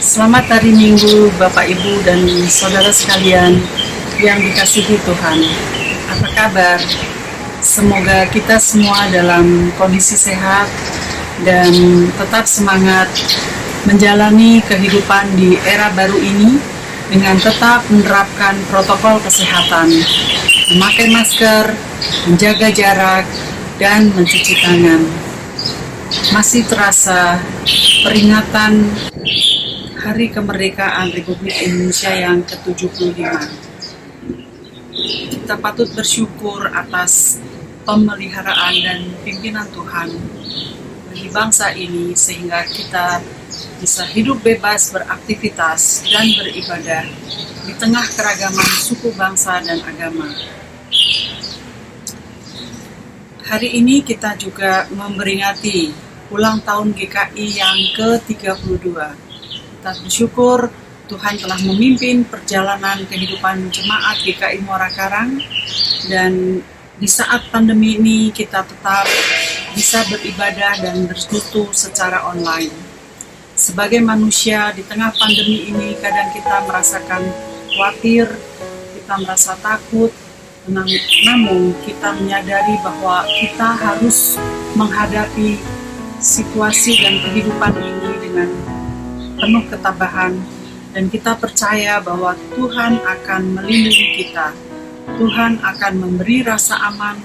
Selamat hari Minggu Bapak Ibu dan Saudara sekalian yang dikasihi Tuhan. Apa kabar? Semoga kita semua dalam kondisi sehat dan tetap semangat menjalani kehidupan di era baru ini dengan tetap menerapkan protokol kesehatan, memakai masker, menjaga jarak, dan mencuci tangan. Masih terasa peringatan Hari Kemerdekaan Republik Indonesia yang ke-75. Kita patut bersyukur atas pemeliharaan dan pimpinan Tuhan bagi bangsa ini sehingga kita bisa hidup bebas, beraktivitas, dan beribadah di tengah keragaman suku bangsa dan agama. Hari ini kita juga memperingati ulang tahun GKI yang ke-32. Kita bersyukur Tuhan telah memimpin perjalanan kehidupan jemaat GKI Muara Karang, dan di saat pandemi ini kita tetap bisa beribadah dan bersekutu secara online. Sebagai manusia di tengah pandemi ini kadang kita merasakan khawatir, kita merasa takut, namun kita menyadari bahwa kita harus menghadapi situasi dan kehidupan ini dengan penuh ketabahan, dan kita percaya bahwa Tuhan akan melindungi kita, Tuhan akan memberi rasa aman,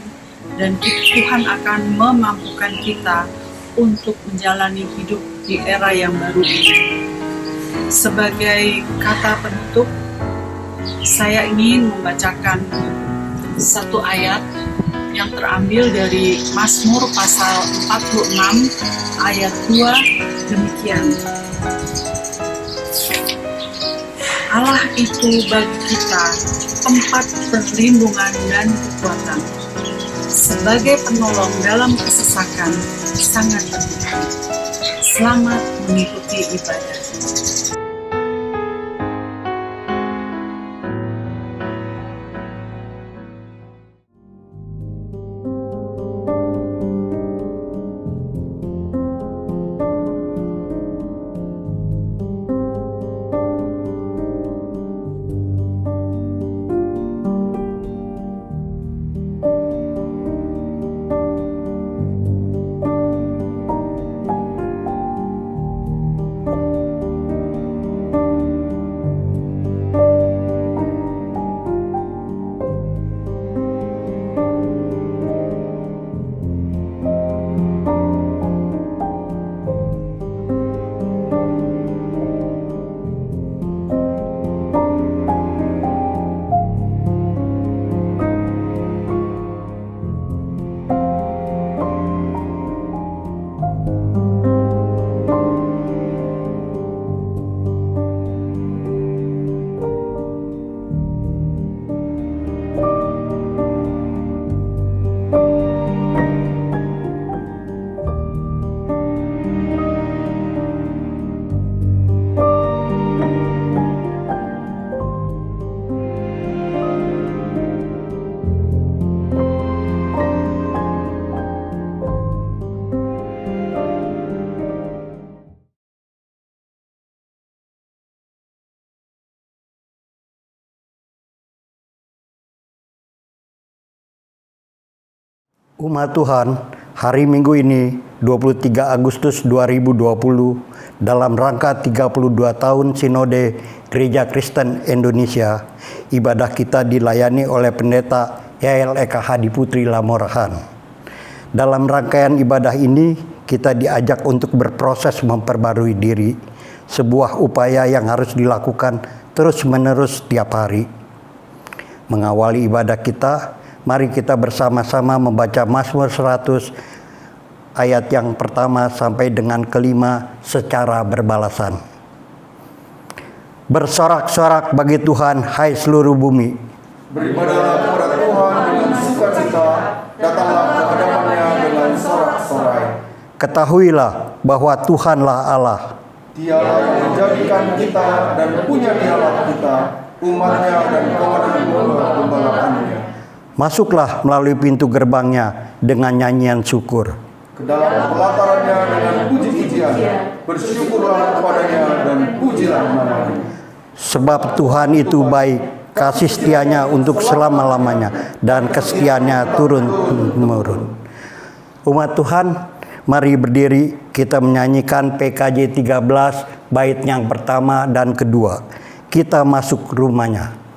dan Tuhan akan memampukan kita untuk menjalani hidup di era yang baru ini. Sebagai kata penutup, saya ingin membacakan satu ayat yang terambil dari Mazmur pasal 46 ayat 2 demikian. Allah itu bagi kita tempat perlindungan dan kekuatan, sebagai penolong dalam kesesakan sangat berguna. Selamat mengikuti ibadah. Umat Tuhan, hari Minggu ini 23 Agustus 2020 dalam rangka 32 tahun Sinode Gereja Kristen Indonesia, ibadah kita dilayani oleh Pendeta Yael Eka Hadiputri Lamorahan. Dalam rangkaian ibadah ini, kita diajak untuk berproses memperbarui diri, sebuah upaya yang harus dilakukan terus-menerus setiap hari. Mengawali ibadah kita, mari kita bersama-sama membaca Mazmur 100 ayat yang pertama sampai dengan kelima secara berbalasan. Bersorak-sorak bagi Tuhan, hai seluruh bumi. Beribadahlah kepada Tuhan dengan sukacita, datanglah ke hadapannya dengan sorak-sorai. Ketahuilah bahwa Tuhanlah Allah. Dialah yang menjadikan kita dan punya dialah kita, umatnya dan kawanan domba-dombaan. Masuklah melalui pintu gerbangnya dengan nyanyian syukur. ke dalam pelatarannya dengan puji-pujian. Bersyukurlah kepadanya dan pujilah namanya. Sebab Tuhan itu baik, kasih setianya untuk selama-lamanya, dan kesetiaannya turun-temurun. Umat Tuhan, mari berdiri, kita menyanyikan PKJ 13, bait yang pertama dan kedua. Kita masuk rumahnya.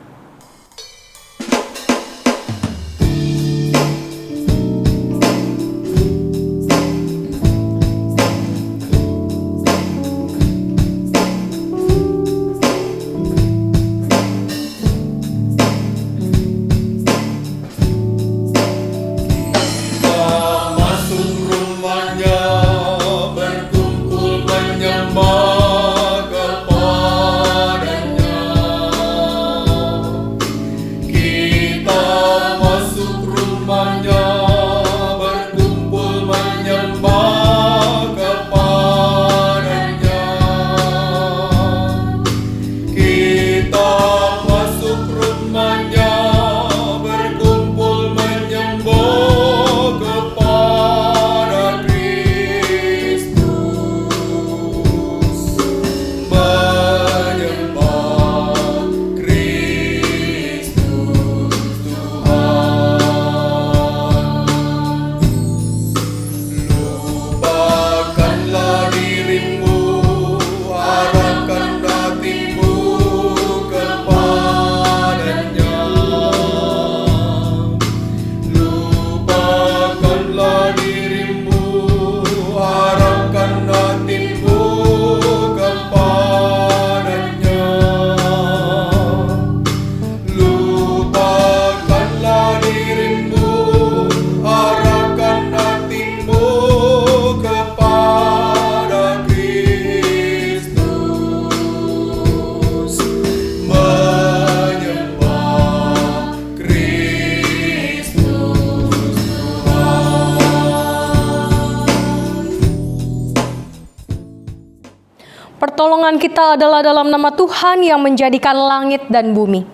Pertolongan kita adalah dalam nama Tuhan yang menjadikan langit dan bumi.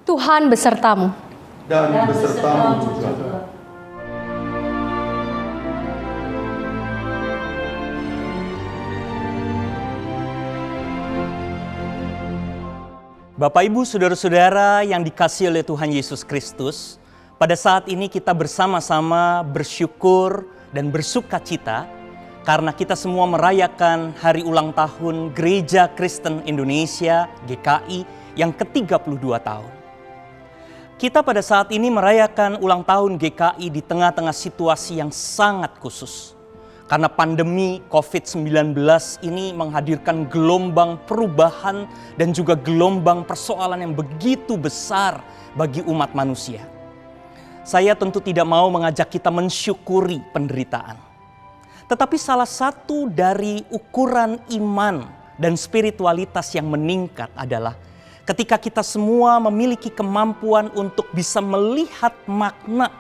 Tuhan besertamu. Dan besertamu juga. Bapak, Ibu, Saudara-saudara yang dikasihi oleh Tuhan Yesus Kristus, pada saat ini kita bersama-sama bersyukur dan bersuka cita karena kita semua merayakan hari ulang tahun Gereja Kristen Indonesia GKI yang ke-32 tahun. Kita pada saat ini merayakan ulang tahun GKI di tengah-tengah situasi yang sangat khusus. Karena pandemi COVID-19 ini menghadirkan gelombang perubahan dan juga gelombang persoalan yang begitu besar bagi umat manusia. Saya tentu tidak mau mengajak kita mensyukuri penderitaan. Tetapi salah satu dari ukuran iman dan spiritualitas yang meningkat adalah ketika kita semua memiliki kemampuan untuk bisa melihat makna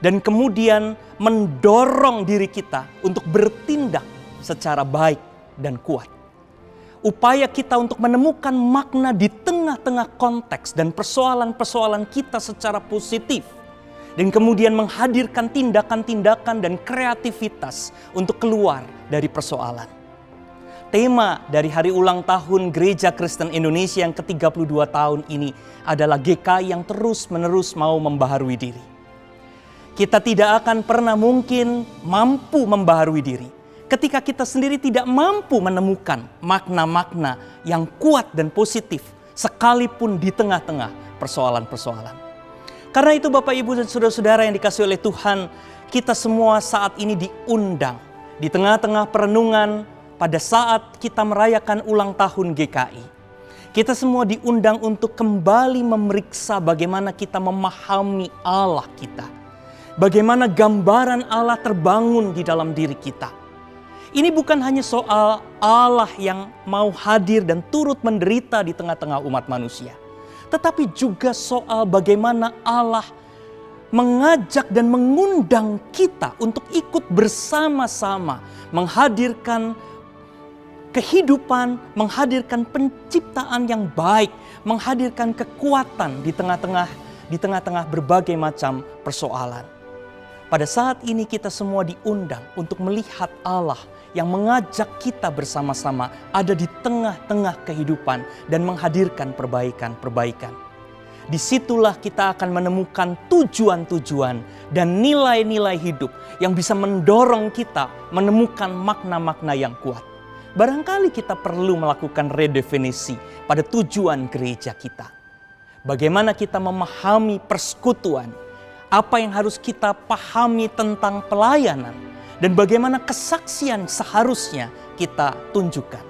dan kemudian mendorong diri kita untuk bertindak secara baik dan kuat. Upaya kita untuk menemukan makna di tengah-tengah konteks dan persoalan-persoalan kita secara positif. Dan kemudian menghadirkan tindakan-tindakan dan kreativitas untuk keluar dari persoalan. Tema dari hari ulang tahun Gereja Kristen Indonesia yang ke-32 tahun ini adalah GKI yang terus-menerus mau membaharui diri. Kita tidak akan pernah mungkin mampu membaharui diri ketika kita sendiri tidak mampu menemukan makna-makna yang kuat dan positif sekalipun di tengah-tengah persoalan-persoalan. Karena itu Bapak, Ibu, dan Saudara-saudara yang dikasihi oleh Tuhan, kita semua saat ini diundang di tengah-tengah perenungan pada saat kita merayakan ulang tahun GKI. Kita semua diundang untuk kembali memeriksa bagaimana kita memahami Allah kita. Bagaimana gambaran Allah terbangun di dalam diri kita. Ini bukan hanya soal Allah yang mau hadir dan turut menderita di tengah-tengah umat manusia. Tetapi juga soal bagaimana Allah mengajak dan mengundang kita untuk ikut bersama-sama menghadirkan kehidupan, menghadirkan penciptaan yang baik, menghadirkan kekuatan di tengah-tengah berbagai macam persoalan. Pada saat ini kita semua diundang untuk melihat Allah yang mengajak kita bersama-sama ada di tengah-tengah kehidupan dan menghadirkan perbaikan-perbaikan. Disitulah kita akan menemukan tujuan-tujuan dan nilai-nilai hidup yang bisa mendorong kita menemukan makna-makna yang kuat. Barangkali kita perlu melakukan redefinisi pada tujuan gereja kita. Bagaimana kita memahami persekutuan, apa yang harus kita pahami tentang pelayanan, dan bagaimana kesaksian seharusnya kita tunjukkan.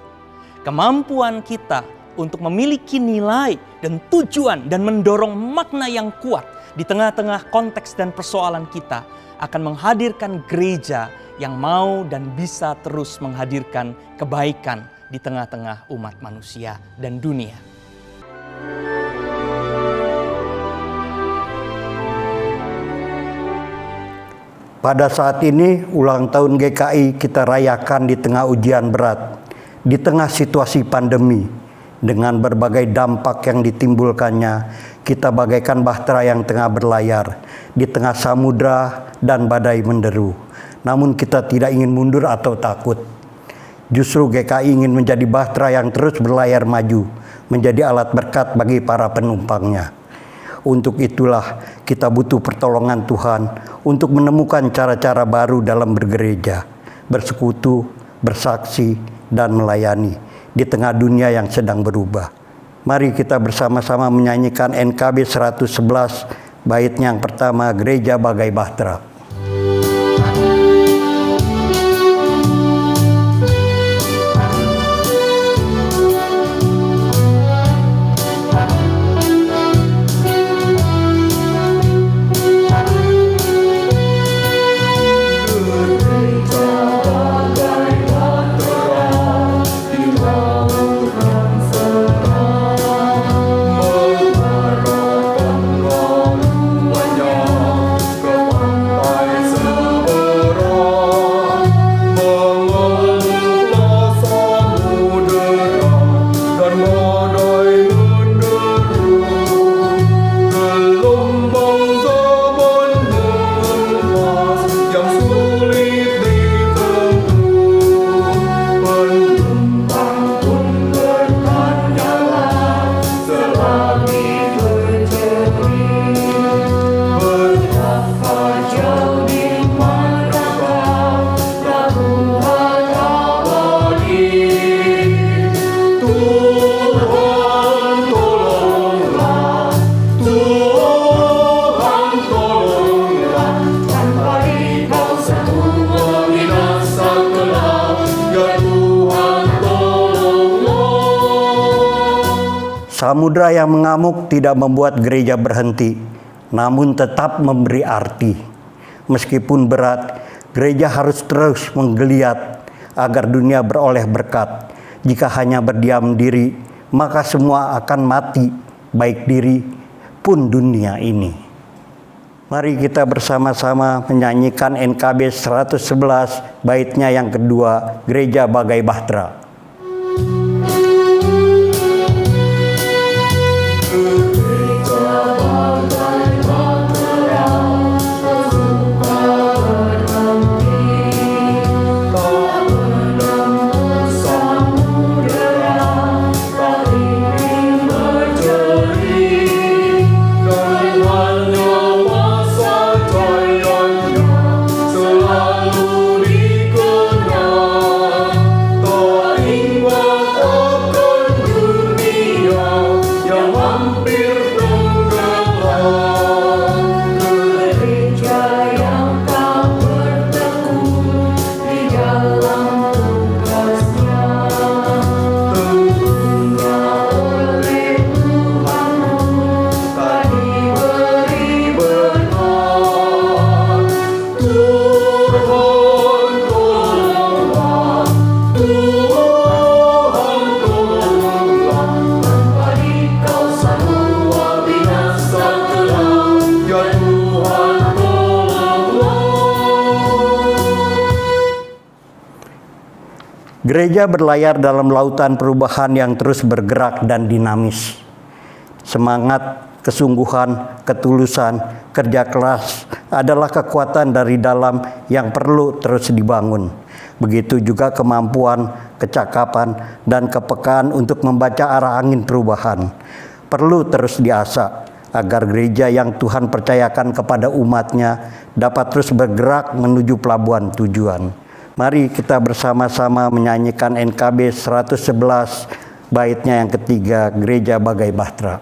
Kemampuan kita untuk memiliki nilai dan tujuan dan mendorong makna yang kuat di tengah-tengah konteks dan persoalan kita akan menghadirkan gereja yang mau dan bisa terus menghadirkan kebaikan di tengah-tengah umat manusia dan dunia. Pada saat ini ulang tahun GKI kita rayakan di tengah ujian berat, di tengah situasi pandemi. Dengan berbagai dampak yang ditimbulkannya, kita bagaikan bahtera yang tengah berlayar di tengah samudra dan badai menderu. Namun kita tidak ingin mundur atau takut. Justru GKI ingin menjadi bahtera yang terus berlayar maju, menjadi alat berkat bagi para penumpangnya. Untuk itulah kita butuh pertolongan Tuhan untuk menemukan cara-cara baru dalam bergereja, bersekutu, bersaksi, dan melayani di tengah dunia yang sedang berubah. Mari kita bersama-sama menyanyikan NKB 111, baitnya yang pertama, Gereja Bagai Bahtera. Samudra yang mengamuk tidak membuat gereja berhenti, namun tetap memberi arti. Meskipun berat, gereja harus terus menggeliat agar dunia beroleh berkat. Jika hanya berdiam diri, maka semua akan mati, baik diri pun dunia ini. Mari kita bersama-sama menyanyikan NKB 111, baitnya yang kedua, Gereja Bagai Bahtera. Selalu dikenal, tak Gereja berlayar dalam lautan perubahan yang terus bergerak dan dinamis. Semangat, kesungguhan, ketulusan, kerja keras adalah kekuatan dari dalam yang perlu terus dibangun. Begitu juga kemampuan, kecakapan, dan kepekaan untuk membaca arah angin perubahan perlu terus diasah agar gereja yang Tuhan percayakan kepada umatnya dapat terus bergerak menuju pelabuhan tujuan. Mari kita bersama-sama menyanyikan NKB 111 baitnya yang ketiga, Gereja Bagai Bahtera.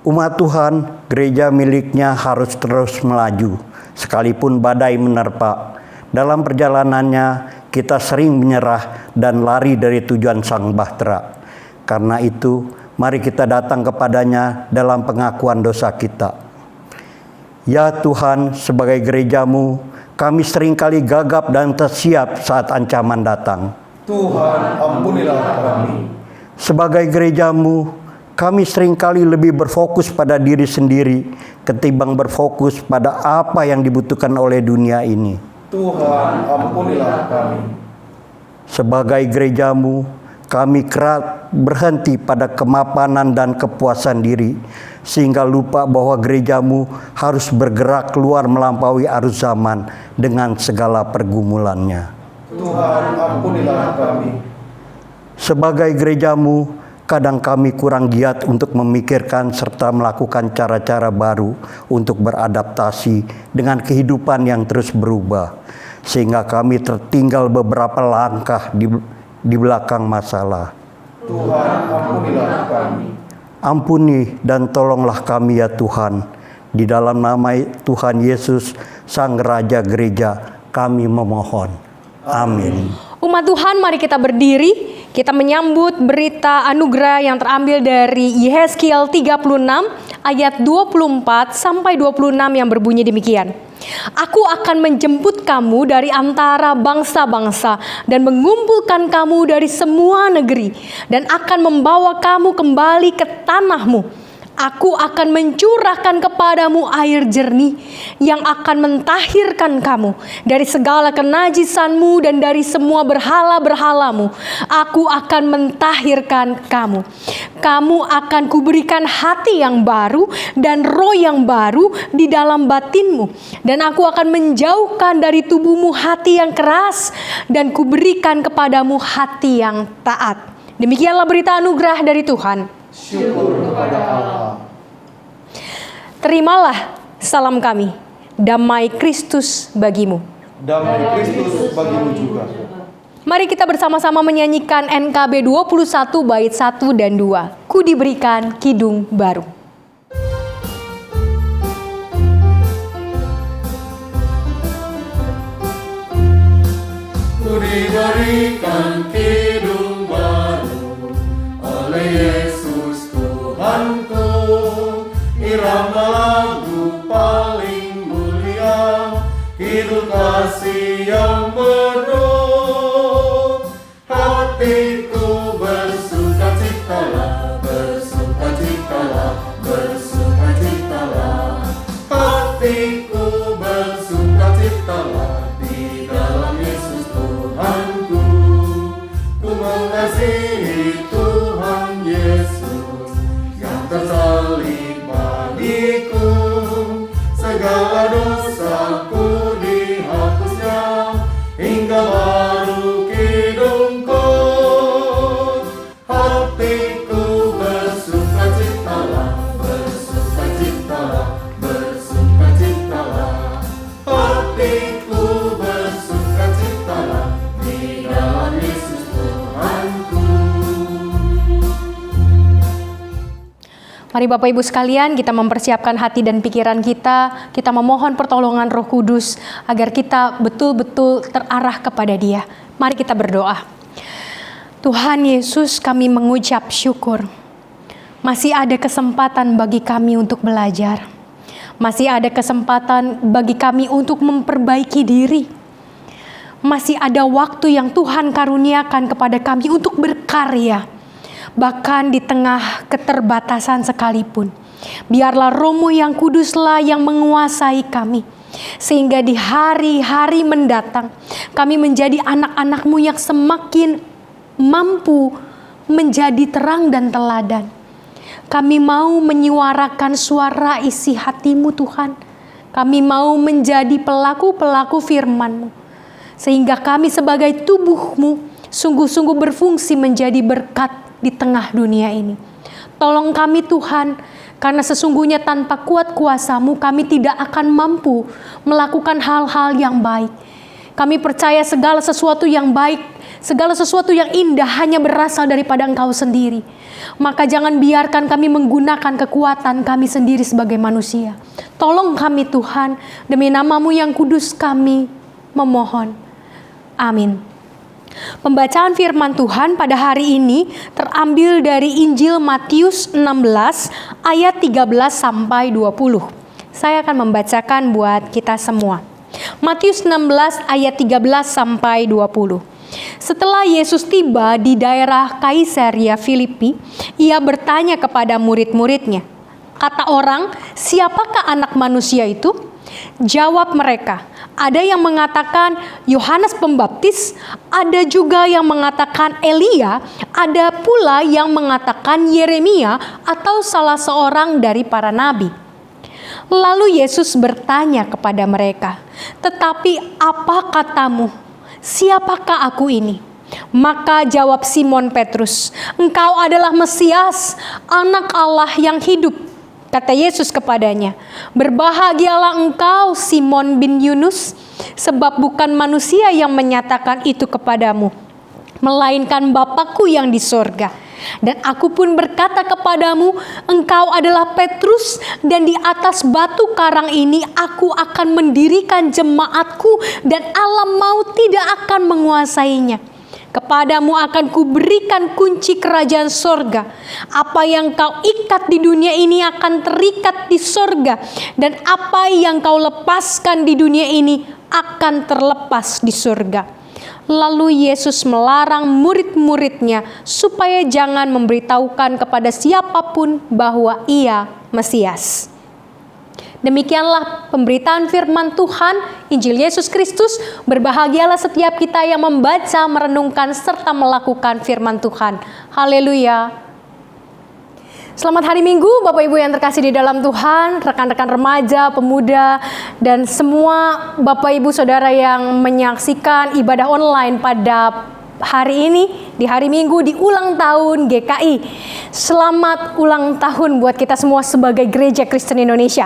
Umat Tuhan, gereja miliknya harus terus melaju, sekalipun badai menerpa. Dalam perjalanannya, kita sering menyerah dan lari dari tujuan Sang Bahtera. Karena itu, mari kita datang kepadanya dalam pengakuan dosa kita. Ya Tuhan, sebagai gerejamu, kami seringkali gagap dan tersiap saat ancaman datang. Tuhan, ampunilah kami. Sebagai gerejamu, kami seringkali lebih berfokus pada diri sendiri ketimbang berfokus pada apa yang dibutuhkan oleh dunia ini. Tuhan, ampunilah kami. Sebagai gerejamu, kami kerap berhenti pada kemapanan dan kepuasan diri, sehingga lupa bahwa gerejamu harus bergerak keluar melampaui arus zaman dengan segala pergumulannya. Tuhan, ampunilah kami. Sebagai gerejamu, kadang kami kurang giat untuk memikirkan serta melakukan cara-cara baru untuk beradaptasi dengan kehidupan yang terus berubah, sehingga kami tertinggal beberapa langkah di belakang masalah. Tuhan, ampunilah kami. Ampuni dan tolonglah kami ya Tuhan. Di dalam nama Tuhan Yesus, Sang Raja Gereja, kami memohon. Amin. Umat Tuhan, mari kita berdiri. Kita menyambut berita anugerah yang terambil dari Yehezkiel 36 ayat 24 sampai 26 yang berbunyi demikian. Aku akan menjemput kamu dari antara bangsa-bangsa dan mengumpulkan kamu dari semua negeri dan akan membawa kamu kembali ke tanahmu. Aku akan mencurahkan kepadamu air jernih yang akan mentahirkan kamu dari segala kenajisanmu dan dari semua berhala-berhalamu. Aku akan mentahirkan kamu. Kamu akan kuberikan hati yang baru dan roh yang baru di dalam batinmu. Dan aku akan menjauhkan dari tubuhmu hati yang keras dan kuberikan kepadamu hati yang taat. Demikianlah berita anugerah dari Tuhan. Syukur kepada Allah. Terimalah salam kami, damai Kristus bagimu. Damai Kristus bagimu juga. Mari kita bersama-sama menyanyikan NKB 21 bait 1 dan 2. Ku diberikan kidung baru. Ku diberikan kidung baru oleh Yesus Tuhanku, irama lagu paling mulia, kidung kasih yang penuh. Hatiku bersukacitalah, bersukacitalah, bersukacitalah. Hatiku bersukacitalah di dalam Yesus Tuhanku. Ku mengasihi Tuhan Yesus. segala dosaku dihapusnya, hingga baru hidupku. Hatiku bersukacitalah, bersukacitalah, bersukacitalah. Hatiku bersukacitalah di dalam Yesus Tuhanku. Mari Bapak Ibu sekalian, kita mempersiapkan hati dan pikiran kita. Kita memohon pertolongan Roh Kudus agar kita betul-betul terarah kepada Dia. Mari kita berdoa. Tuhan Yesus, kami mengucap syukur. Masih ada kesempatan bagi kami untuk belajar. Masih ada kesempatan bagi kami untuk memperbaiki diri. Masih ada waktu yang Tuhan karuniakan kepada kami untuk berkarya. Bahkan di tengah keterbatasan sekalipun, biarlah Roh-Mu yang kuduslah yang menguasai kami, sehingga di hari-hari mendatang kami menjadi anak-anak-Mu yang semakin mampu menjadi terang dan teladan. Kami mau menyuarakan suara isi hati-Mu Tuhan. Kami mau menjadi pelaku-pelaku firman-Mu, sehingga kami sebagai tubuh-Mu sungguh-sungguh berfungsi menjadi berkat di tengah dunia ini. Tolong kami Tuhan, karena sesungguhnya tanpa kuat kuasa-Mu kami tidak akan mampu melakukan hal-hal yang baik. Kami percaya segala sesuatu yang baik, segala sesuatu yang indah hanya berasal daripada Engkau sendiri. Maka jangan biarkan kami menggunakan kekuatan kami sendiri sebagai manusia. Tolong kami Tuhan, demi nama-Mu yang kudus kami memohon. Amin. Pembacaan firman Tuhan pada hari ini terambil dari Injil Matius 16 ayat 13 sampai 20. Saya akan membacakan buat kita semua. Matius 16 ayat 13 sampai 20. Setelah Yesus tiba di daerah Kaisarea Filipi, ia bertanya kepada murid-muridnya, "Kata orang, siapakah anak manusia itu?" Jawab mereka, "Ada yang mengatakan Yohanes Pembaptis, ada juga yang mengatakan Elia, ada pula yang mengatakan Yeremia atau salah seorang dari para nabi." Lalu Yesus bertanya kepada mereka, "Tetapi apa katamu? Siapakah aku ini?" Maka jawab Simon Petrus, "Engkau adalah Mesias, Anak Allah yang hidup." Kata Yesus kepadanya, "Berbahagialah engkau Simon bin Yunus, sebab bukan manusia yang menyatakan itu kepadamu, melainkan Bapa-Ku yang di sorga. Dan aku pun berkata kepadamu, engkau adalah Petrus, dan di atas batu karang ini aku akan mendirikan jemaatku, dan alam maut tidak akan menguasainya. Kepadamu akan kuberikan kunci kerajaan sorga. Apa yang kau ikat di dunia ini akan terikat di sorga, dan apa yang kau lepaskan di dunia ini akan terlepas di sorga." Lalu Yesus melarang murid-muridnya supaya jangan memberitahukan kepada siapapun bahwa Ia Mesias. Demikianlah pemberitaan firman Tuhan, Injil Yesus Kristus. Berbahagialah setiap kita yang membaca, merenungkan, serta melakukan firman Tuhan. Haleluya. Selamat hari Minggu Bapak Ibu yang terkasih di dalam Tuhan, rekan-rekan remaja, pemuda, dan semua Bapak Ibu Saudara yang menyaksikan ibadah online pada hari ini, di hari Minggu, di ulang tahun GKI. Selamat ulang tahun buat kita semua sebagai Gereja Kristen Indonesia.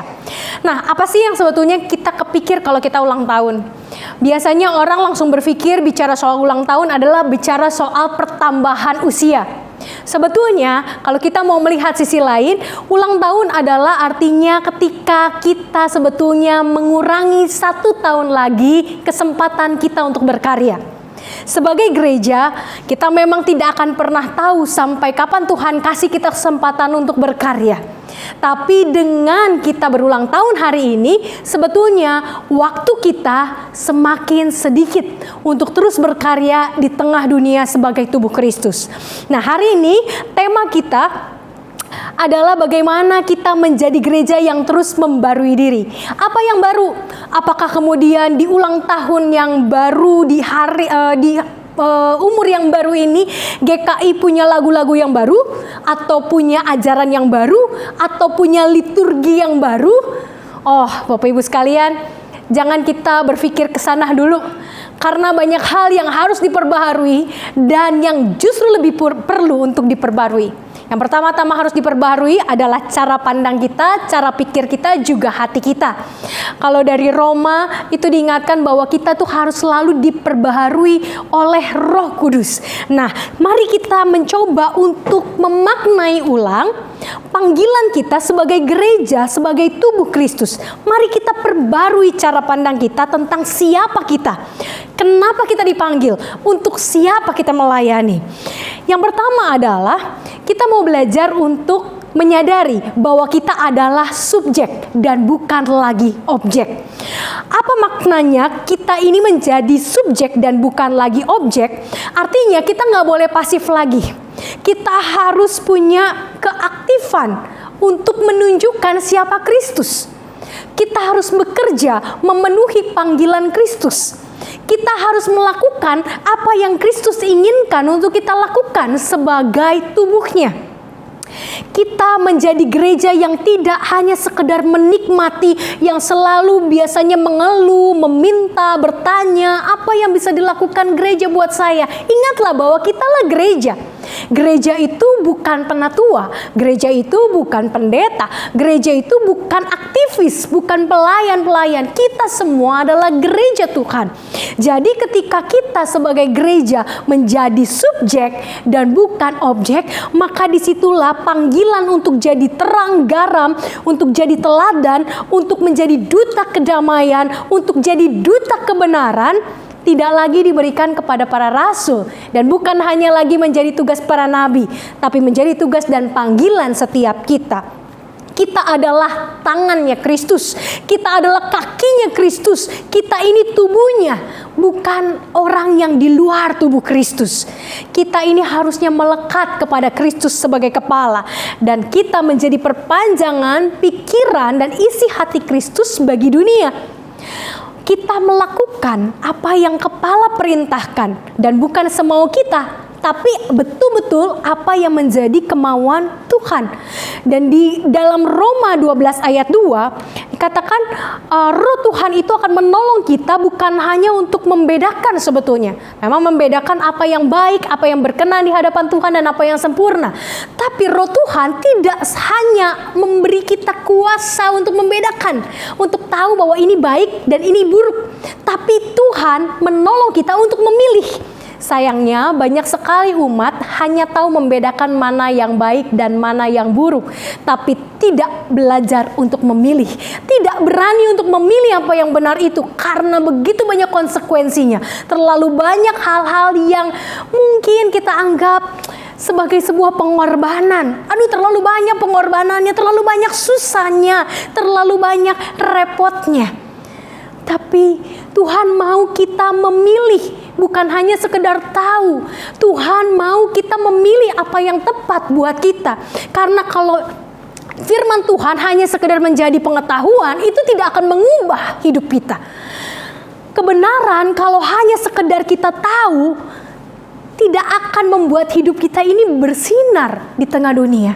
Nah, apa sih yang sebetulnya kita kepikir kalau kita ulang tahun? Biasanya orang langsung berpikir bicara soal ulang tahun adalah bicara soal pertambahan usia. Sebetulnya kalau kita mau melihat sisi lain, ulang tahun adalah artinya ketika kita sebetulnya mengurangi 1 tahun lagi kesempatan kita untuk berkarya. Sebagai gereja, kita memang tidak akan pernah tahu sampai kapan Tuhan kasih kita kesempatan untuk berkarya. Tapi dengan kita berulang tahun hari ini, sebetulnya waktu kita semakin sedikit untuk terus berkarya di tengah dunia sebagai tubuh Kristus. Nah, hari ini tema kita adalah bagaimana kita menjadi gereja yang terus membarui diri. Apa yang baru? Apakah kemudian di ulang tahun yang baru, di hari umur yang baru ini GKI punya lagu-lagu yang baru, atau punya ajaran yang baru, atau punya liturgi yang baru? Oh, Bapak Ibu sekalian, jangan kita berpikir ke sana dulu. Karena banyak hal yang harus diperbaharui dan yang justru lebih perlu untuk diperbarui. Yang pertama-tama harus diperbarui adalah cara pandang kita, cara pikir kita, juga hati kita. Kalau dari Roma itu diingatkan bahwa kita tuh harus selalu diperbaharui oleh Roh Kudus. Nah, mari kita mencoba untuk memaknai ulang panggilan kita sebagai gereja, sebagai tubuh Kristus. Mari kita perbarui cara pandang kita tentang siapa kita. Kenapa kita dipanggil? Untuk siapa kita melayani? Yang pertama adalah kita mau belajar untuk menyadari bahwa kita adalah subjek dan bukan lagi objek. Apa maknanya kita ini menjadi subjek dan bukan lagi objek? Artinya kita nggak boleh pasif lagi. Kita harus punya keaktifan untuk menunjukkan siapa Kristus. Kita harus bekerja memenuhi panggilan Kristus. Kita harus melakukan apa yang Kristus inginkan untuk kita lakukan sebagai tubuhnya. Kita menjadi gereja yang tidak hanya sekedar menikmati, yang selalu biasanya mengeluh, meminta, bertanya, apa yang bisa dilakukan gereja buat saya. Ingatlah bahwa kitalah gereja. Gereja itu bukan penatua, gereja itu bukan pendeta, gereja itu bukan aktivis, bukan pelayan-pelayan. Kita semua adalah gereja Tuhan. Jadi ketika kita sebagai gereja menjadi subjek dan bukan objek, maka disitulah panggilan untuk jadi terang garam, untuk jadi teladan, untuk menjadi duta kedamaian, untuk jadi duta kebenaran, tidak lagi diberikan kepada para rasul, dan bukan hanya lagi menjadi tugas para nabi, tapi menjadi tugas dan panggilan setiap kita. Kita adalah tangannya Kristus, kita adalah kakinya Kristus, kita ini tubuhnya, bukan orang yang di luar tubuh Kristus. Kita ini harusnya melekat kepada Kristus sebagai kepala, dan kita menjadi perpanjangan pikiran dan isi hati Kristus bagi dunia. Kita melakukan apa yang kepala perintahkan, dan bukan semau kita, tapi betul-betul apa yang menjadi kemauan Tuhan. Dan di dalam Roma 12 ayat 2 dikatakan Roh Tuhan itu akan menolong kita bukan hanya untuk membedakan sebetulnya. Memang membedakan apa yang baik, apa yang berkenan di hadapan Tuhan, dan apa yang sempurna. Tapi Roh Tuhan tidak hanya memberi kita kuasa untuk membedakan, untuk tahu bahwa ini baik dan ini buruk. Tapi Tuhan menolong kita untuk memilih. Sayangnya banyak sekali umat hanya tahu membedakan mana yang baik dan mana yang buruk, tapi tidak belajar untuk memilih, tidak berani untuk memilih apa yang benar itu, karena begitu banyak konsekuensinya. Terlalu banyak hal-hal yang mungkin kita anggap sebagai sebuah pengorbanan. Terlalu banyak pengorbanannya, terlalu banyak susahnya, terlalu banyak repotnya. Tapi Tuhan mau kita memilih, bukan hanya sekedar tahu. Tuhan mau kita memilih apa yang tepat buat kita. Karena kalau firman Tuhan hanya sekedar menjadi pengetahuan, itu tidak akan mengubah hidup kita. Kebenaran kalau hanya sekedar kita tahu, tidak akan membuat hidup kita ini bersinar di tengah dunia.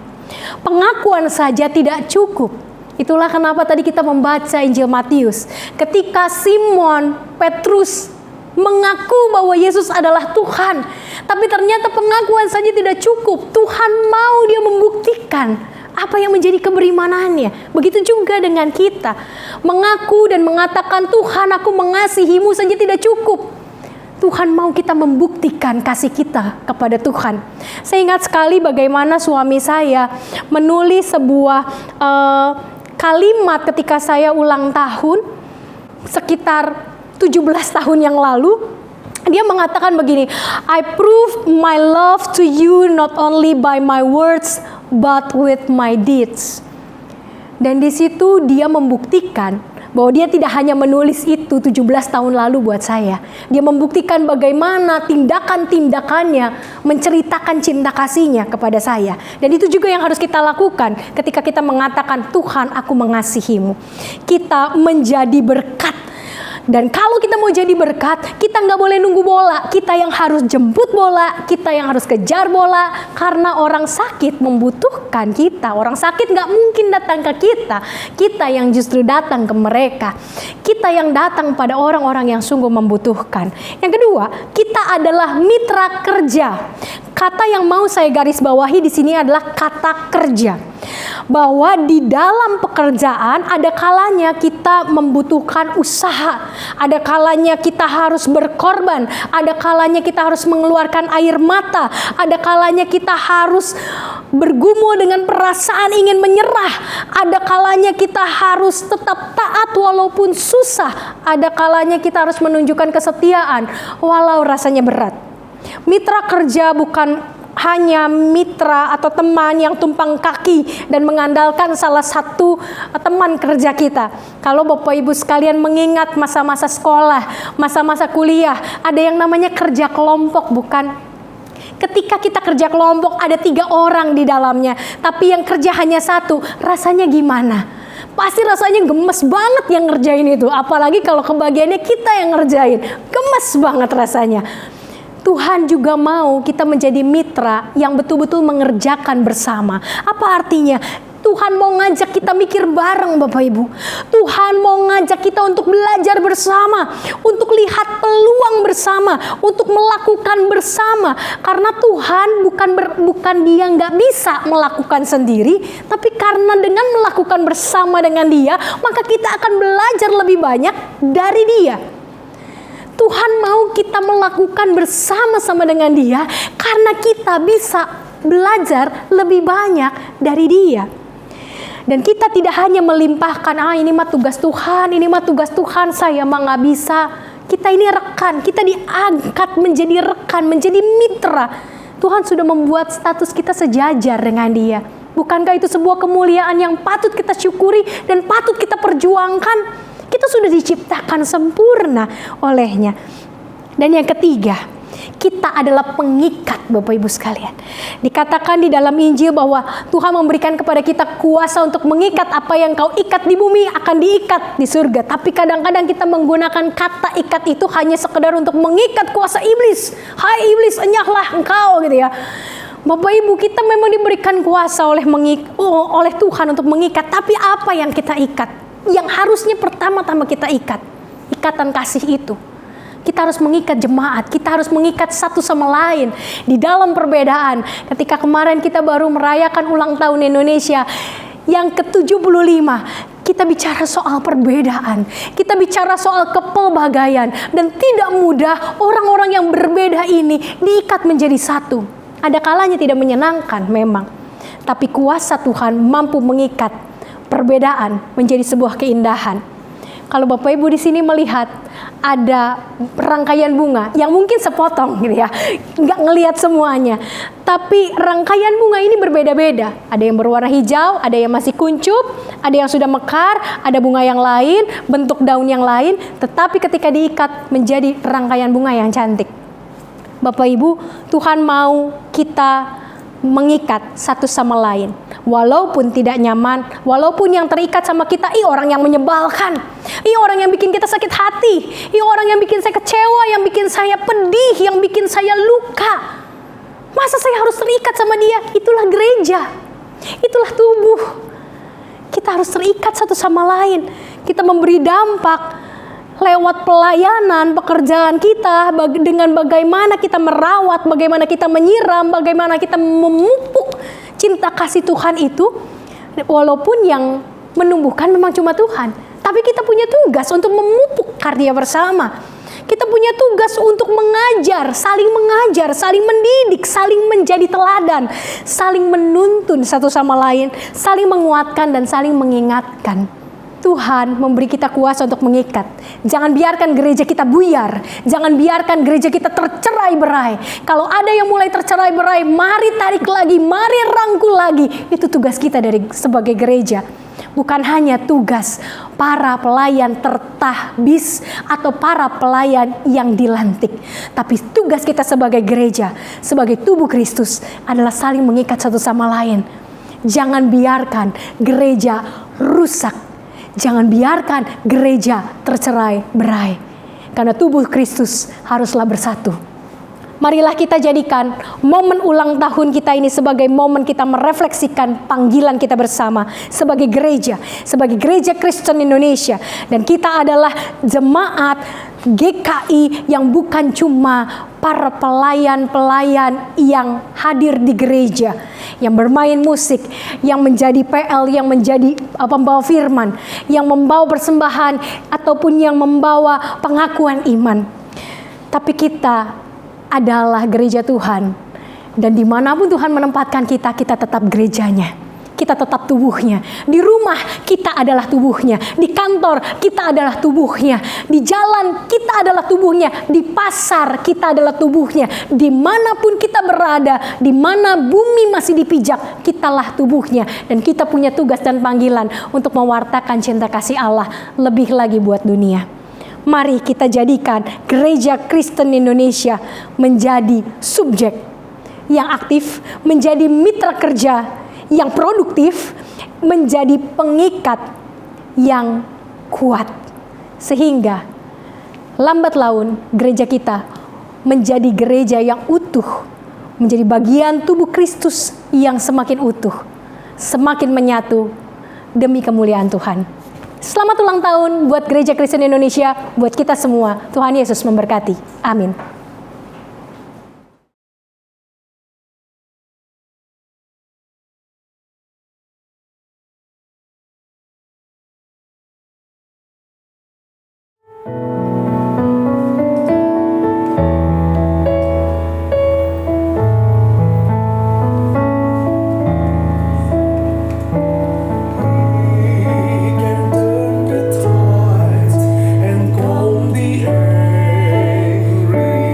Pengakuan saja tidak cukup. Itulah kenapa tadi kita membaca Injil Matius. Ketika Simon Petrus mengaku bahwa Yesus adalah Tuhan, tapi ternyata pengakuan saja tidak cukup. Tuhan mau dia membuktikan apa yang menjadi keberimanannya. Begitu juga dengan kita. Mengaku dan mengatakan Tuhan aku mengasihimu saja tidak cukup. Tuhan mau kita membuktikan kasih kita kepada Tuhan. Saya ingat sekali bagaimana suami saya menulis sebuah kalimat ketika saya ulang tahun sekitar 17 tahun yang lalu. Dia mengatakan begini, I prove my love to you not only by my words but with my deeds. Dan di situ dia membuktikan bahwa dia tidak hanya menulis itu 17 tahun lalu buat saya. Dia membuktikan bagaimana tindakan-tindakannya menceritakan cinta kasihnya kepada saya. Dan itu juga yang harus kita lakukan ketika kita mengatakan Tuhan aku mengasihimu. Kita menjadi berkat Dan kalau kita mau jadi berkat, kita nggak boleh nunggu bola. Kita yang harus jemput bola, kita yang harus kejar bola. Karena orang sakit membutuhkan kita. Orang sakit nggak mungkin datang ke kita. Kita yang justru datang ke mereka. Kita yang datang pada orang-orang yang sungguh membutuhkan. Yang kedua, kita adalah mitra kerja. Kata yang mau saya garis bawahi di sini adalah kata kerja. Bahwa di dalam pekerjaan ada kalanya kita membutuhkan usaha, ada kalanya kita harus berkorban, ada kalanya kita harus mengeluarkan air mata, ada kalanya kita harus bergumul dengan perasaan ingin menyerah, ada kalanya kita harus tetap taat walaupun susah, ada kalanya kita harus menunjukkan kesetiaan walau rasanya berat. Mitra kerja bukan hanya mitra atau teman yang tumpang kaki dan mengandalkan salah satu teman kerja kita. Kalau Bapak Ibu sekalian mengingat masa-masa sekolah, masa-masa kuliah, ada yang namanya kerja kelompok, bukan? Ketika kita kerja kelompok ada 3 orang di dalamnya, tapi yang kerja hanya 1, rasanya gimana? Pasti rasanya gemes banget yang ngerjain itu, apalagi kalau kebagiannya kita yang ngerjain, gemes banget rasanya. Tuhan juga mau kita menjadi mitra yang betul-betul mengerjakan bersama. Apa artinya? Tuhan mau ngajak kita mikir bareng Bapak Ibu. Tuhan mau ngajak kita untuk belajar bersama, untuk lihat peluang bersama, untuk melakukan bersama. Karena Tuhan bukan Dia nggak bisa melakukan sendiri, tapi karena dengan melakukan bersama dengan Dia, maka kita akan belajar lebih banyak dari Dia. Tuhan mau kita melakukan bersama-sama dengan Dia karena kita bisa belajar lebih banyak dari Dia. Dan kita tidak hanya melimpahkan, ini mah tugas Tuhan, ini mah tugas Tuhan, saya mah nggak bisa. Kita ini rekan, kita diangkat menjadi rekan, menjadi mitra. Tuhan sudah membuat status kita sejajar dengan Dia. Bukankah itu sebuah kemuliaan yang patut kita syukuri dan patut kita perjuangkan? Kita sudah diciptakan sempurna olehnya. Dan yang ketiga, kita adalah pengikat Bapak Ibu sekalian. Dikatakan di dalam Injil bahwa Tuhan memberikan kepada kita kuasa untuk mengikat apa yang kau ikat di bumi akan diikat di surga. Tapi kadang-kadang kita menggunakan kata ikat itu hanya sekedar untuk mengikat kuasa iblis. Hai iblis, enyahlah engkau gitu ya. Bapak Ibu, kita memang diberikan kuasa oleh Tuhan untuk mengikat. Tapi apa yang kita ikat? Yang harusnya pertama-tama kita ikat, ikatan kasih itu. Kita harus mengikat jemaat, kita harus mengikat satu sama lain di dalam perbedaan. Ketika kemarin kita baru merayakan ulang tahun Indonesia yang ke-75, kita bicara soal perbedaan, kita bicara soal kepelbagaian, dan tidak mudah orang-orang yang berbeda ini diikat menjadi satu. Ada kalanya tidak menyenangkan memang, tapi kuasa Tuhan mampu mengikat perbedaan menjadi sebuah keindahan. Kalau Bapak Ibu di sini melihat ada rangkaian bunga yang mungkin sepotong gitu ya, nggak ngelihat semuanya, tapi rangkaian bunga ini berbeda-beda. Ada yang berwarna hijau, ada yang masih kuncup, ada yang sudah mekar, ada bunga yang lain, bentuk daun yang lain, tetapi ketika diikat menjadi rangkaian bunga yang cantik. Bapak Ibu, Tuhan mau kita mengikat satu sama lain. Walaupun tidak nyaman, walaupun yang terikat sama kita, orang yang menyebalkan, orang yang bikin kita sakit hati, orang yang bikin saya kecewa, yang bikin saya pedih, yang bikin saya luka. Masa saya harus terikat sama dia? Itulah gereja, itulah tubuh. Kita harus terikat satu sama lain. Kita memberi dampak lewat pelayanan, pekerjaan kita, dengan bagaimana kita merawat, bagaimana kita menyiram, bagaimana kita memupuk cinta kasih Tuhan itu. Walaupun yang menumbuhkan memang cuma Tuhan, tapi kita punya tugas untuk memupuk karya bersama. Kita punya tugas untuk mengajar, saling mendidik, saling menjadi teladan, saling menuntun satu sama lain, saling menguatkan dan saling mengingatkan. Tuhan memberi kita kuasa untuk mengikat. Jangan biarkan gereja kita buyar. Jangan biarkan gereja kita tercerai-berai. Kalau ada yang mulai tercerai-berai, mari tarik lagi, mari rangkul lagi. Itu tugas kita sebagai gereja. Bukan hanya tugas para pelayan tertahbis atau para pelayan yang dilantik. Tapi tugas kita sebagai gereja, sebagai tubuh Kristus adalah saling mengikat satu sama lain. Jangan biarkan gereja rusak. Jangan biarkan gereja tercerai-berai. Karena tubuh Kristus haruslah bersatu. Marilah kita jadikan momen ulang tahun kita ini sebagai momen kita merefleksikan panggilan kita bersama sebagai gereja Kristen Indonesia. Dan kita adalah jemaat GKI yang bukan cuma para pelayan-pelayan yang hadir di gereja, yang bermain musik, yang menjadi PL, yang menjadi pembawa firman, yang membawa persembahan, ataupun yang membawa pengakuan iman. Tapi kita adalah gereja Tuhan. Dan dimanapun Tuhan menempatkan kita, kita tetap gerejanya. Kita tetap tubuhnya. Di rumah kita adalah tubuhnya. Di kantor kita adalah tubuhnya. Di jalan kita adalah tubuhnya. Di pasar kita adalah tubuhnya. Dimanapun kita berada, di mana bumi masih dipijak, kitalah tubuhnya. Dan kita punya tugas dan panggilan untuk mewartakan cinta kasih Allah lebih lagi buat dunia. Mari kita jadikan gereja Kristen Indonesia menjadi subjek yang aktif, menjadi mitra kerja yang produktif, menjadi pengikat yang kuat. Sehingga lambat laun gereja kita menjadi gereja yang utuh, menjadi bagian tubuh Kristus yang semakin utuh, semakin menyatu demi kemuliaan Tuhan. Selamat ulang tahun buat Gereja Kristen Indonesia, buat kita semua. Tuhan Yesus memberkati. Amin. And calm the angry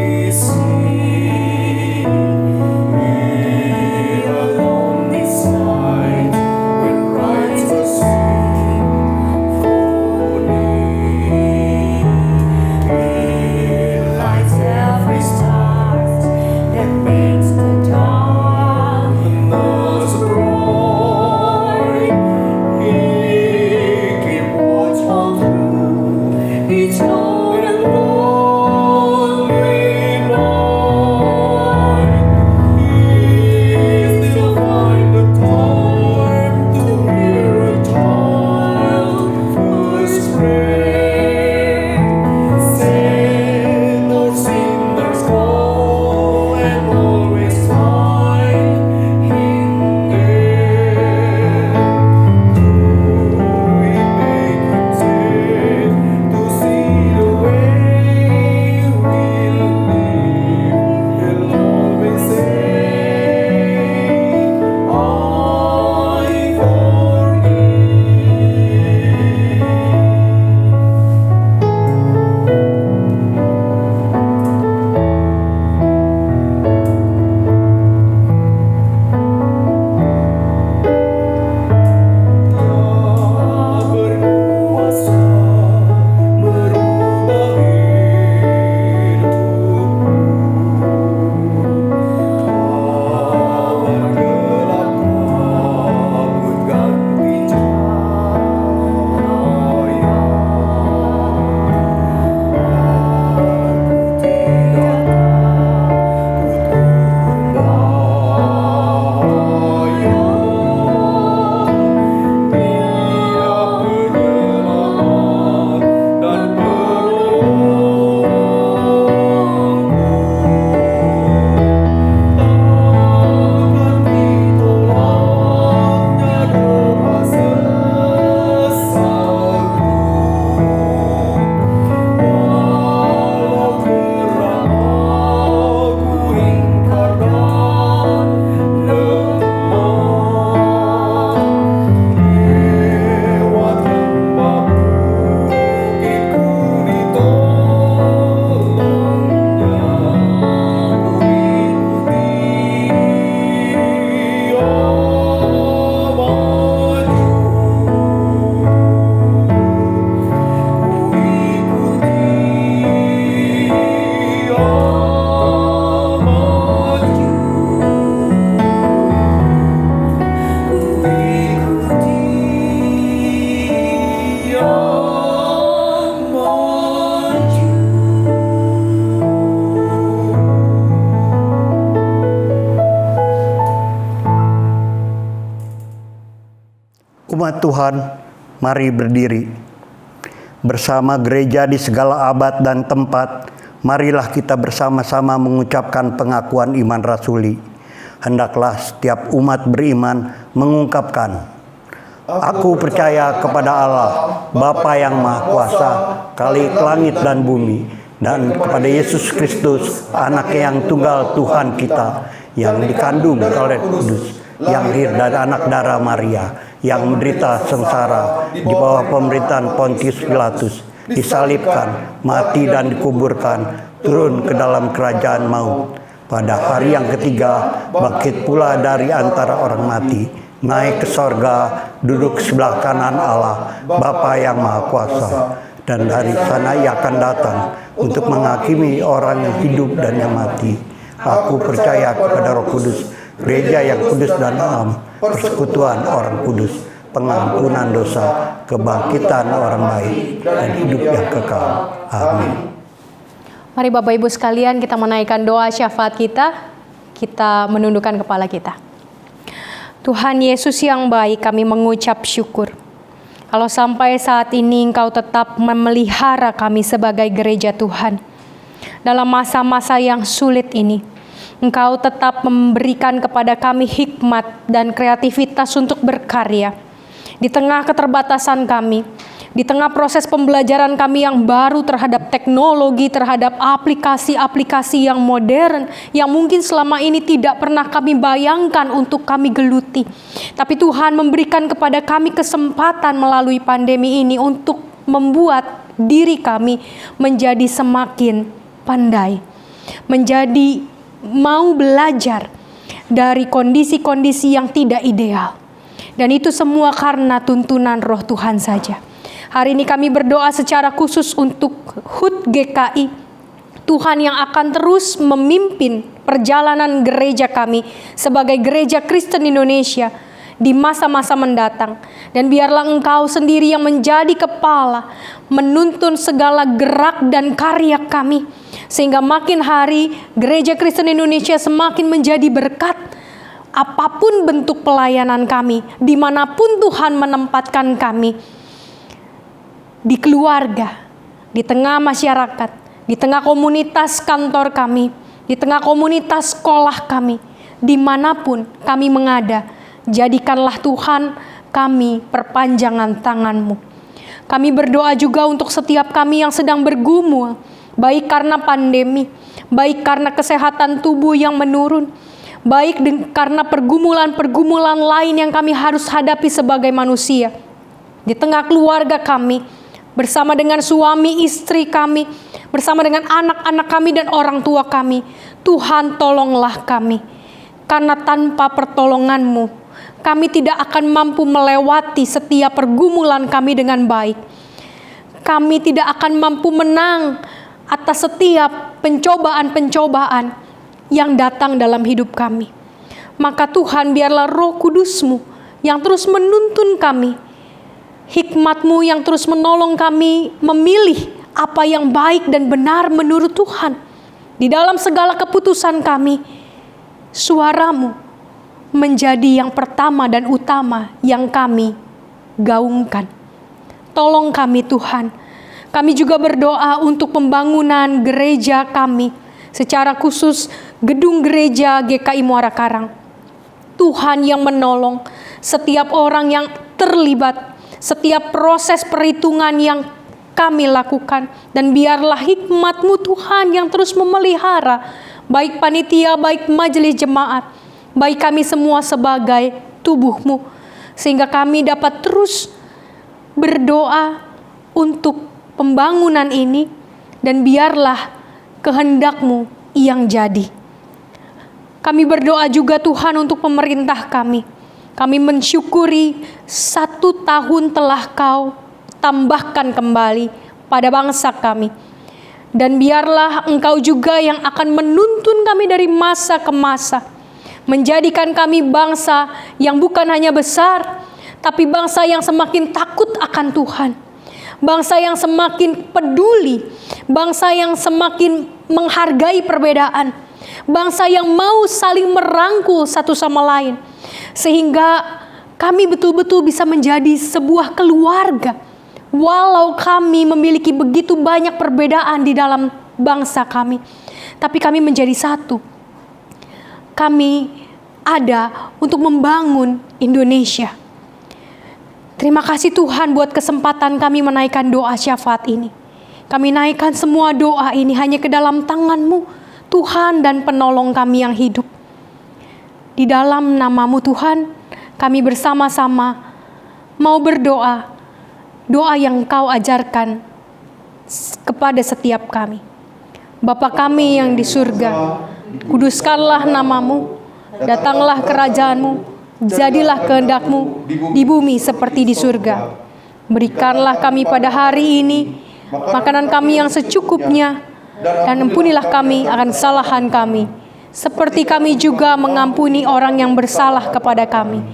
Umat Tuhan, mari berdiri. Bersama gereja di segala abad dan tempat, marilah kita bersama-sama mengucapkan pengakuan iman rasuli. Hendaklah setiap umat beriman mengungkapkan, aku percaya kepada Allah, Bapa yang Maha Kuasa, Khalik langit dan bumi, dan kepada Yesus Kristus, Anak yang tunggal Tuhan kita, yang dikandung oleh Kudus, yang lahir dari anak darah Maria, yang menderita sengsara di bawah pemerintahan Pontius Pilatus, disalibkan, mati dan dikuburkan, turun ke dalam kerajaan maut. Pada hari yang ketiga, bangkit pula dari antara orang mati, naik ke sorga, duduk sebelah kanan Allah, Bapa yang Maha Kuasa. Dan dari sana ia akan datang untuk menghakimi orang yang hidup dan yang mati. Aku percaya kepada Roh Kudus, gereja yang kudus dan am, persekutuan orang kudus, pengampunan dosa, kebangkitan orang baik, dan hidup yang kekal. Amin. Mari Bapak Ibu sekalian, kita menaikkan doa syafaat kita menundukkan kepala kita. Tuhan Yesus yang baik, kami mengucap syukur. Kalau sampai saat ini Engkau tetap memelihara kami sebagai gereja Tuhan. Dalam masa-masa yang sulit ini, Engkau tetap memberikan kepada kami hikmat dan kreativitas untuk berkarya. Di tengah keterbatasan kami, di tengah proses pembelajaran kami yang baru terhadap teknologi, terhadap aplikasi-aplikasi yang modern, yang mungkin selama ini tidak pernah kami bayangkan untuk kami geluti. Tapi Tuhan memberikan kepada kami kesempatan melalui pandemi ini untuk membuat diri kami menjadi semakin pandai, menjadi mau belajar dari kondisi-kondisi yang tidak ideal. Dan itu semua karena tuntunan Roh Tuhan saja. Hari ini kami berdoa secara khusus untuk HUT GKI. Tuhan yang akan terus memimpin perjalanan gereja kami sebagai gereja Kristen Indonesia di masa-masa mendatang. Dan biarlah Engkau sendiri yang menjadi kepala, menuntun segala gerak dan karya kami. Sehingga makin hari gereja Kristen Indonesia semakin menjadi berkat. Apapun bentuk pelayanan kami, dimanapun Tuhan menempatkan kami, di keluarga, di tengah masyarakat, di tengah komunitas kantor kami, di tengah komunitas sekolah kami, dimanapun kami mengada, jadikanlah Tuhan kami perpanjangan tangan-Mu. Kami berdoa juga untuk setiap kami yang sedang bergumul, baik karena pandemi, baik karena kesehatan tubuh yang menurun, baik karena pergumulan-pergumulan lain yang kami harus hadapi sebagai manusia. Di tengah keluarga kami, bersama dengan suami istri kami, bersama dengan anak-anak kami dan orang tua kami, Tuhan tolonglah kami. Karena tanpa pertolongan-Mu, kami tidak akan mampu melewati setiap pergumulan kami dengan baik. Kami tidak akan mampu menang atas setiap pencobaan-pencobaan yang datang dalam hidup kami. Maka Tuhan, biarlah Roh Kudus-Mu yang terus menuntun kami, hikmat-Mu yang terus menolong kami memilih apa yang baik dan benar menurut Tuhan. Di dalam segala keputusan kami, suara-Mu menjadi yang pertama dan utama yang kami gaungkan. Tolong kami Tuhan. Kami juga berdoa untuk pembangunan gereja kami, secara khusus gedung gereja GKI Muara Karang. Tuhan yang menolong setiap orang yang terlibat, setiap proses perhitungan yang kami lakukan. Dan biarlah hikmat-Mu Tuhan yang terus memelihara, baik panitia, baik majelis jemaat, baik kami semua sebagai tubuh-Mu. Sehingga kami dapat terus berdoa untuk pembangunan ini, dan biarlah kehendak-Mu yang jadi. Kami berdoa juga Tuhan untuk pemerintah kami. Kami mensyukuri 1 tahun telah Kau tambahkan kembali pada bangsa kami. Dan biarlah Engkau juga yang akan menuntun kami dari masa ke masa, menjadikan kami bangsa yang bukan hanya besar, tapi bangsa yang semakin takut akan Tuhan. Bangsa yang semakin peduli, bangsa yang semakin menghargai perbedaan, bangsa yang mau saling merangkul satu sama lain. Sehingga kami betul-betul bisa menjadi sebuah keluarga. Walau kami memiliki begitu banyak perbedaan di dalam bangsa kami, tapi kami menjadi satu. Kami ada untuk membangun Indonesia. Terima kasih Tuhan buat kesempatan kami menaikkan doa syafaat ini. Kami naikkan semua doa ini hanya ke dalam tangan-Mu, Tuhan dan penolong kami yang hidup. Di dalam nama-Mu Tuhan, kami bersama-sama mau berdoa, doa yang Kau ajarkan kepada setiap kami. Bapa kami yang di surga, kuduskanlah nama-Mu, datanglah kerajaan-Mu, jadilah kehendak-Mu di bumi seperti di surga. Berikanlah kami pada hari ini makanan kami yang secukupnya, dan ampunilah kami akan kesalahan kami, seperti kami juga mengampuni orang yang bersalah kepada kami.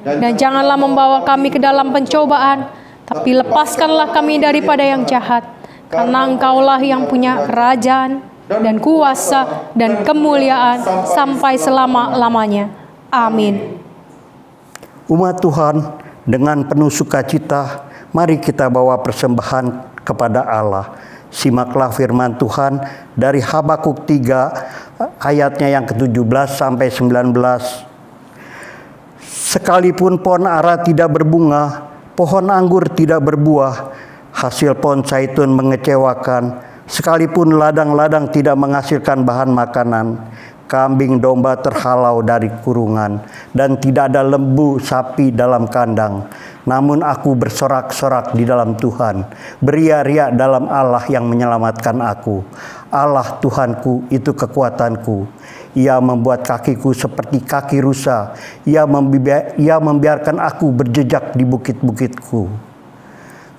Dan janganlah membawa kami ke dalam pencobaan, tapi lepaskanlah kami daripada yang jahat, karena Engkaulah yang punya kerajaan dan kuasa dan kemuliaan sampai selama-lamanya. Amin. Umat Tuhan, dengan penuh sukacita, mari kita bawa persembahan kepada Allah. Simaklah firman Tuhan dari Habakuk 3 ayatnya yang ke-17 sampai 19. Sekalipun pohon ara tidak berbunga, pohon anggur tidak berbuah, hasil pohon zaitun mengecewakan, sekalipun ladang-ladang tidak menghasilkan bahan makanan, kambing domba terhalau dari kurungan, dan tidak ada lembu sapi dalam kandang. Namun aku bersorak-sorak di dalam Tuhan, beria-ria dalam Allah yang menyelamatkan aku. Allah Tuhanku itu kekuatanku. Ia membuat kakiku seperti kaki rusa. Ia membiarkan aku berjejak di bukit-bukitku.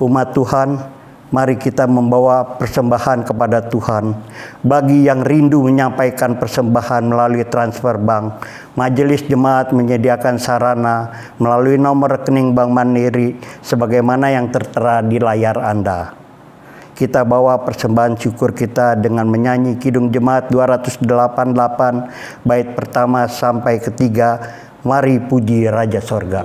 Umat Tuhan, mari kita membawa persembahan kepada Tuhan. Bagi yang rindu menyampaikan persembahan melalui transfer bank, Majelis Jemaat menyediakan sarana melalui nomor rekening Bank Mandiri sebagaimana yang tertera di layar Anda. Kita bawa persembahan syukur kita dengan menyanyi Kidung Jemaat 288 bait pertama sampai ketiga. Mari puji Raja Sorga.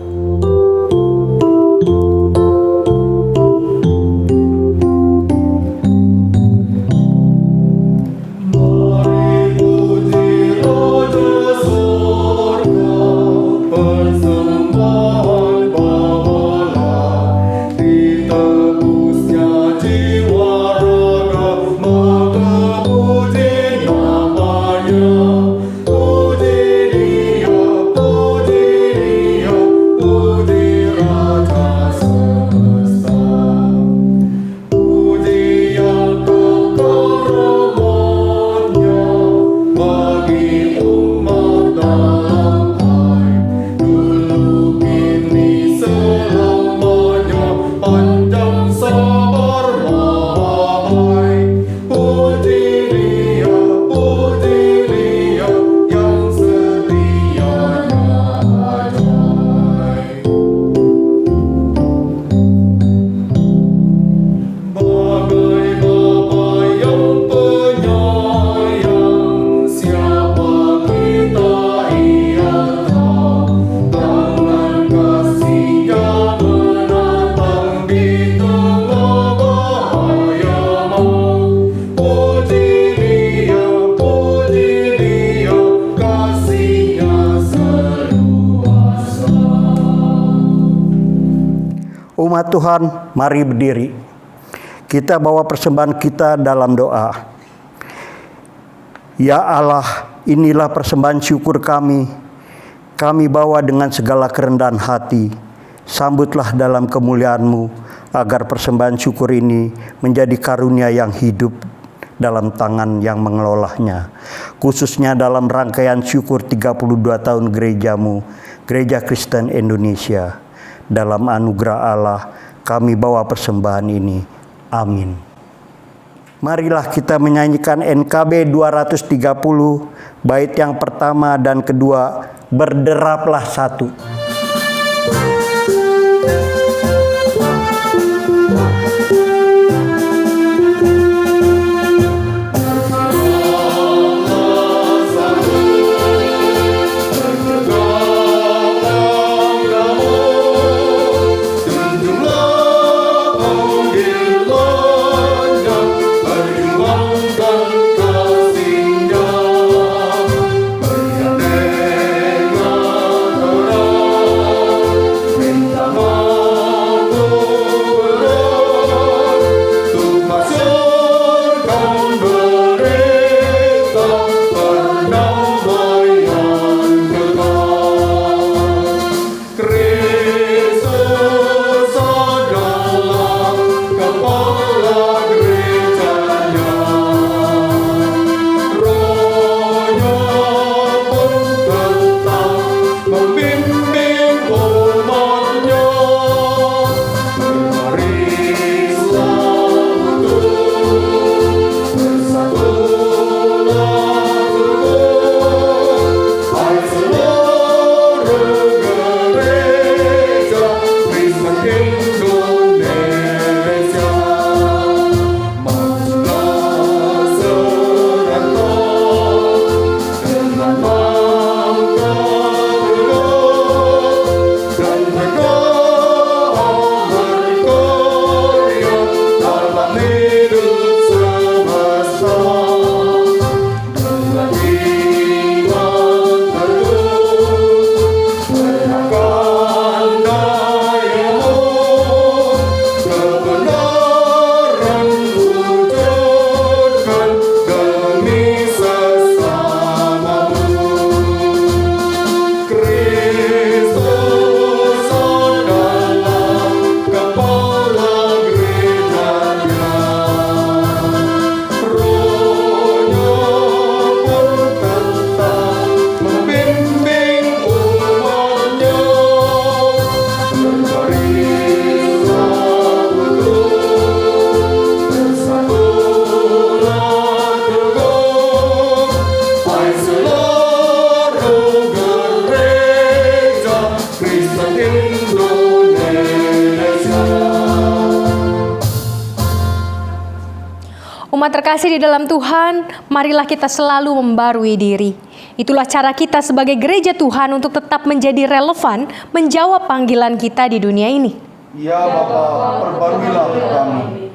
Umat Tuhan, mari berdiri. Kita bawa persembahan kita dalam doa. Ya Allah, inilah persembahan syukur kami. Kami bawa dengan segala kerendahan hati. Sambutlah dalam kemuliaan-Mu, agar persembahan syukur ini menjadi karunia yang hidup dalam tangan yang mengelolanya. Khususnya dalam rangkaian syukur 32 tahun gereja-Mu, Gereja Kristen Indonesia. Dalam anugerah Allah, kami bawa persembahan ini. Amin. Marilah kita menyanyikan NKB 230, bait yang pertama dan kedua, berderaplah satu. Berderaplah Umat terkasih di dalam Tuhan, marilah kita selalu membarui diri. Itulah cara kita sebagai gereja Tuhan untuk tetap menjadi relevan menjawab panggilan kita di dunia ini. Ya Bapa, perbaruilah kami.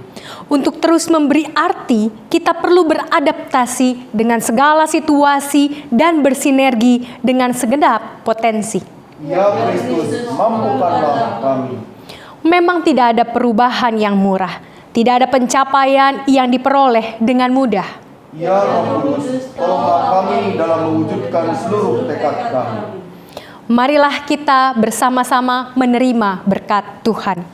Untuk terus memberi arti, kita perlu beradaptasi dengan segala situasi dan bersinergi dengan segenap potensi. Ya Kristus, mampukanlah kami. Memang tidak ada perubahan yang murah. Tidak ada pencapaian yang diperoleh dengan mudah. Ya Roh Kudus, tolonglah kami dalam mewujudkan seluruh tekad kami. Marilah kita bersama-sama menerima berkat Tuhan.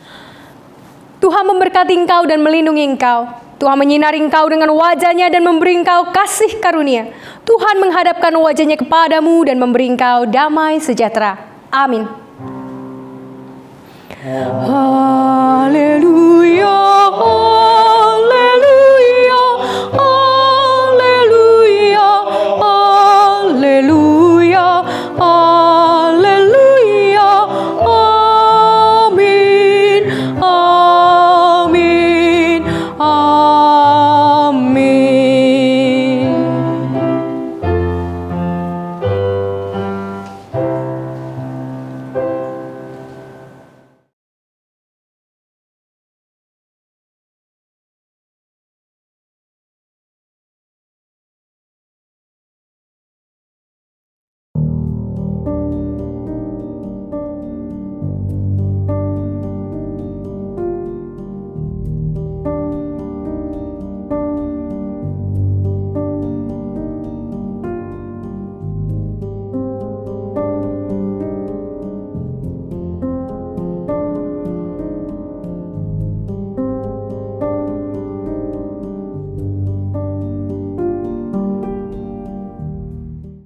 Tuhan memberkati engkau dan melindungi engkau. Tuhan menyinari engkau dengan wajah-Nya dan memberi engkau kasih karunia. Tuhan menghadapkan wajah-Nya kepadamu dan memberi engkau damai sejahtera. Amin.